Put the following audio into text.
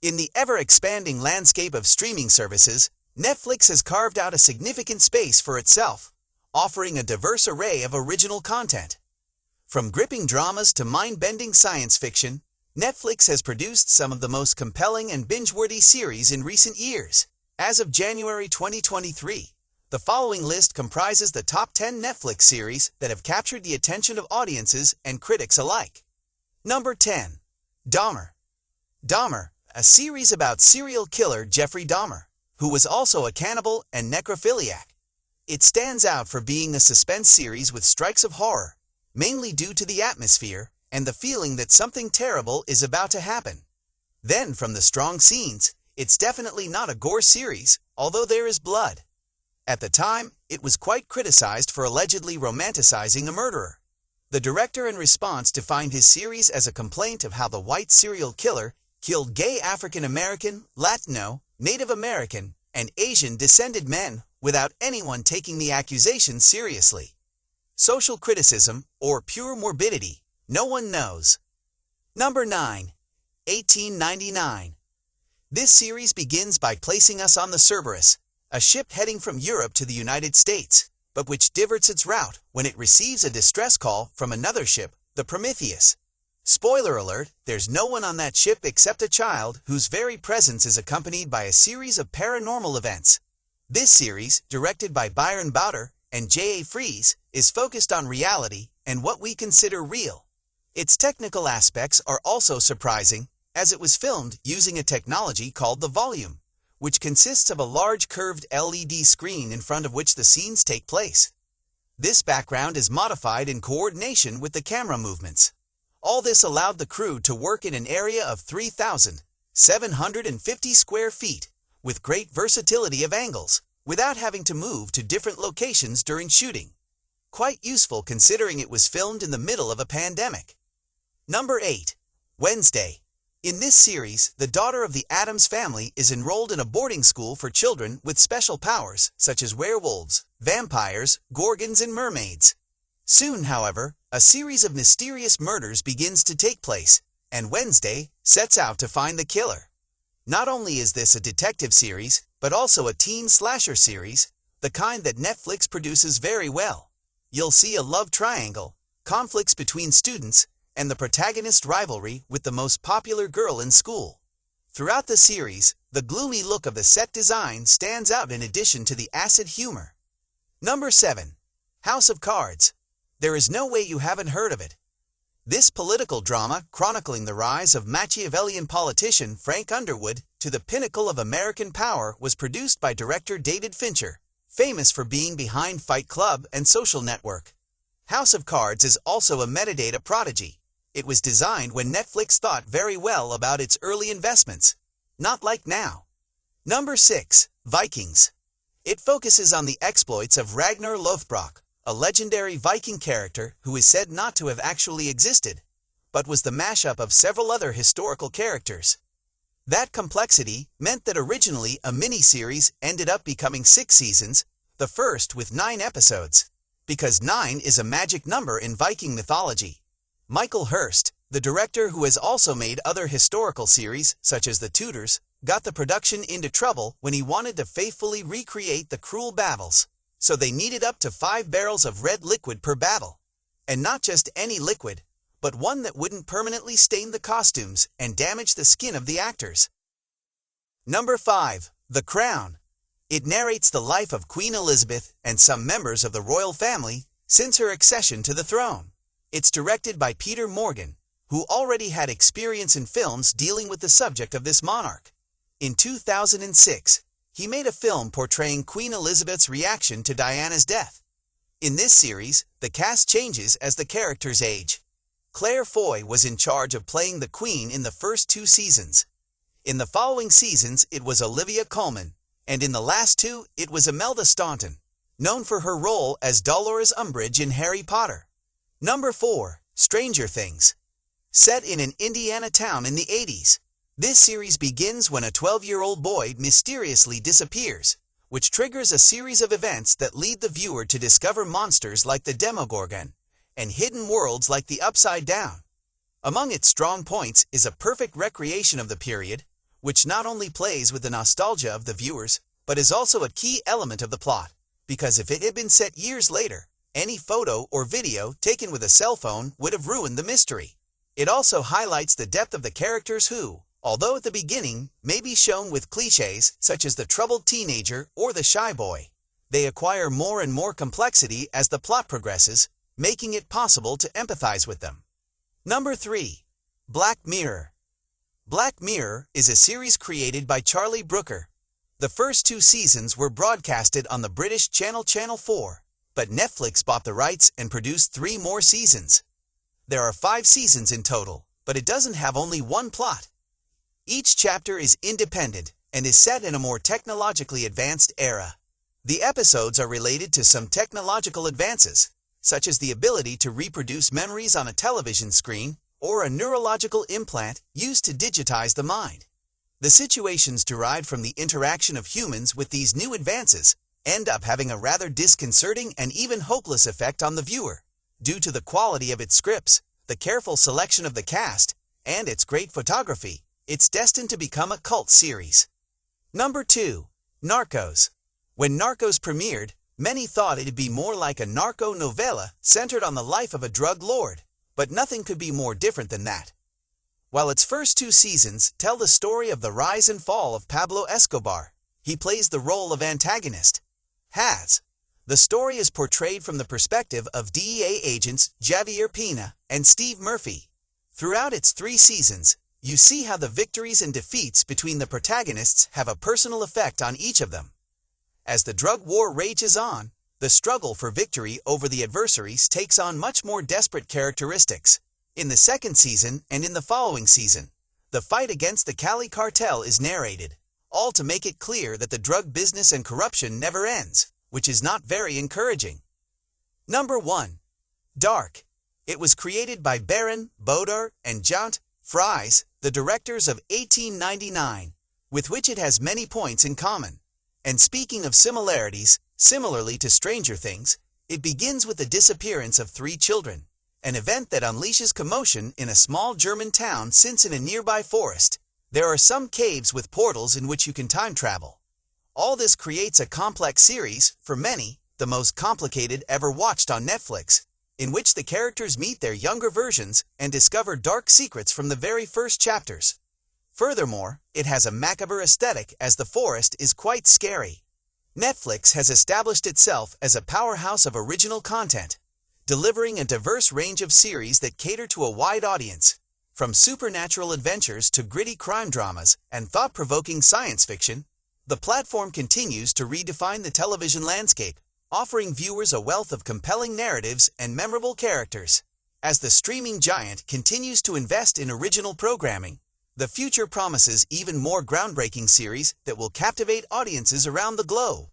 In the ever-expanding landscape of streaming services, Netflix has carved out a significant space for itself, offering a diverse array of original content. From gripping dramas to mind-bending science fiction, Netflix has produced some of the most compelling and binge-worthy series in recent years. As of January 2023, the following list comprises the top 10 Netflix series that have captured the attention of audiences and critics alike. Number 10. Dahmer. Dahmer, a series about serial killer Jeffrey Dahmer, who was also a cannibal and necrophiliac. It stands out for being a suspense series with strikes of horror, mainly due to the atmosphere and the feeling that something terrible is about to happen. Then, from the strong scenes, it's definitely not a gore series, although there is blood. At the time, it was quite criticized for allegedly romanticizing a murderer. The director, in response, defined his series as a complaint of how the white serial killer killed gay African American, Latino, Native American, and Asian-descended men without anyone taking the accusations seriously. Social criticism, or pure morbidity, no one knows. Number 9. 1899. This series begins by placing us on the Cerberus, a ship heading from Europe to the United States, but which diverts its route when it receives a distress call from another ship, the Prometheus. Spoiler alert, there's no one on that ship except a child whose very presence is accompanied by a series of paranormal events. This series, directed by Byron Bowder and J.A. Fries, is focused on reality and what we consider real. Its technical aspects are also surprising, as it was filmed using a technology called the volume, which consists of a large curved LED screen in front of which the scenes take place. This background is modified in coordination with the camera movements. All this allowed the crew to work in an area of 3,750 square feet, with great versatility of angles, without having to move to different locations during shooting. Quite useful considering it was filmed in the middle of a pandemic. Number 8. Wednesday. In this series, the daughter of the Addams family is enrolled in a boarding school for children with special powers, such as werewolves, vampires, gorgons, and mermaids. Soon, however, a series of mysterious murders begins to take place, and Wednesday sets out to find the killer. Not only is this a detective series, but also a teen slasher series, the kind that Netflix produces very well. You'll see a love triangle, conflicts between students, and the protagonist rivalry with the most popular girl in school. Throughout the series, the gloomy look of the set design stands out in addition to the acid humor. Number 7. House of Cards. There is no way you haven't heard of it. This political drama, chronicling the rise of Machiavellian politician Frank Underwood to the pinnacle of American power, was produced by director David Fincher, famous for being behind Fight Club and Social Network. House of Cards is also a metadata prodigy. It was designed when Netflix thought very well about its early investments, not like now. Number 6. Vikings. It focuses on the exploits of Ragnar Lothbrok, a legendary Viking character who is said not to have actually existed, but was the mashup of several other historical characters. That complexity meant that originally a mini-series ended up becoming 6 seasons, the first with 9 episodes, because 9 is a magic number in Viking mythology. Michael Hurst, the director who has also made other historical series, such as The Tudors, got the production into trouble when he wanted to faithfully recreate the cruel battles, so they needed up to 5 barrels of red liquid per battle. And not just any liquid, but one that wouldn't permanently stain the costumes and damage the skin of the actors. Number 5. The Crown. It narrates the life of Queen Elizabeth and some members of the royal family since her accession to the throne. It's directed by Peter Morgan, who already had experience in films dealing with the subject of this monarch. In 2006, he made a film portraying Queen Elizabeth's reaction to Diana's death. In this series, the cast changes as the characters age. Claire Foy was in charge of playing the Queen in the first 2 seasons. In the following seasons, it was Olivia Colman, and in the last 2, it was Imelda Staunton, known for her role as Dolores Umbridge in Harry Potter. Number 4. Stranger Things. Set in an Indiana town in the 80s, this series begins when a 12-year-old boy mysteriously disappears, which triggers a series of events that lead the viewer to discover monsters like the Demogorgon and hidden worlds like the Upside Down. Among its strong points is a perfect recreation of the period, which not only plays with the nostalgia of the viewers, but is also a key element of the plot, because if it had been set years later, any photo or video taken with a cell phone would have ruined the mystery. It also highlights the depth of the characters who, although at the beginning may be shown with cliches such as the troubled teenager or the shy boy, they acquire more and more complexity as the plot progresses, making it possible to empathize with them. Number 3. Black Mirror. Black Mirror is a series created by Charlie Brooker. The first 2 seasons were broadcasted on the British channel Channel 4, but Netflix bought the rights and produced 3 more seasons. There are 5 seasons in total, but it doesn't have only one plot. Each chapter is independent and is set in a more technologically advanced era. The episodes are related to some technological advances, such as the ability to reproduce memories on a television screen or a neurological implant used to digitize the mind. The situations derived from the interaction of humans with these new advances end up having a rather disconcerting and even hopeless effect on the viewer, due to the quality of its scripts, the careful selection of the cast, and its great photography. It's destined to become a cult series. Number 2. Narcos. When Narcos premiered, many thought it'd be more like a narco novella centered on the life of a drug lord, but nothing could be more different than that. While its first 2 seasons tell the story of the rise and fall of Pablo Escobar, he plays the role of antagonist. The story is portrayed from the perspective of DEA agents Javier Pina and Steve Murphy. Throughout its 3 seasons, you see how the victories and defeats between the protagonists have a personal effect on each of them. As the drug war rages on, the struggle for victory over the adversaries takes on much more desperate characteristics. In the 2nd season and in the following season, the fight against the Cali cartel is narrated, all to make it clear that the drug business and corruption never ends, which is not very encouraging. Number 1. Dark. It was created by Baron, Bodar, and Jant Fries, the directors of 1899, with which it has many points in common. And speaking of similarities, similarly to Stranger Things, it begins with the disappearance of 3 children, an event that unleashes commotion in a small German town since in a nearby forest, there are some caves with portals in which you can time travel. All this creates a complex series, for many, the most complicated ever watched on Netflix, in which the characters meet their younger versions and discover dark secrets from the very first chapters. Furthermore, it has a macabre aesthetic as the forest is quite scary. Netflix has established itself as a powerhouse of original content, delivering a diverse range of series that cater to a wide audience. From supernatural adventures to gritty crime dramas and thought-provoking science fiction, the platform continues to redefine the television landscape, offering viewers a wealth of compelling narratives and memorable characters. As the streaming giant continues to invest in original programming, the future promises even more groundbreaking series that will captivate audiences around the globe.